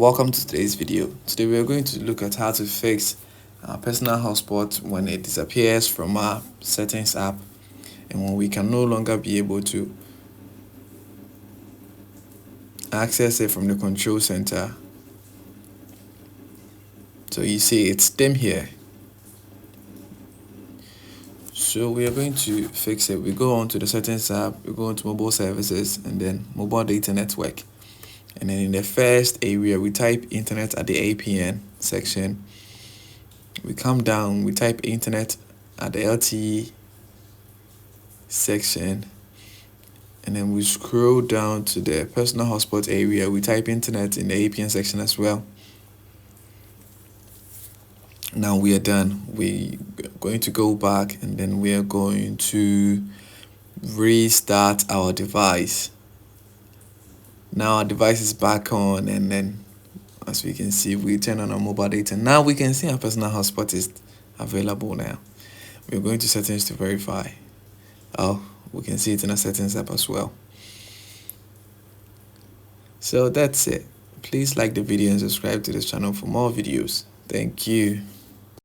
Welcome to today's video. Today we are going to look at how to fix our personal hotspot when it disappears from our settings app and when we can no longer be able to access it from the control center. So you see it's dim here. So we are going to fix it. We go on to the settings app, we go into mobile services and then mobile data network. And then in the first area, we type internet at the APN section. We come down, we type internet at the LTE section. And then we scroll down to the personal hotspot area. We type internet in the APN section as well. Now we are done. We are going to go back and then we are going to restart our device. Now our device is back on, and then as we can see, we turn on our mobile data. Now we can see our personal hotspot is available now. We're going to settings to verify. Oh, we can see it in our settings app as well. So that's it. Please like the video and subscribe to this channel for more videos. Thank you.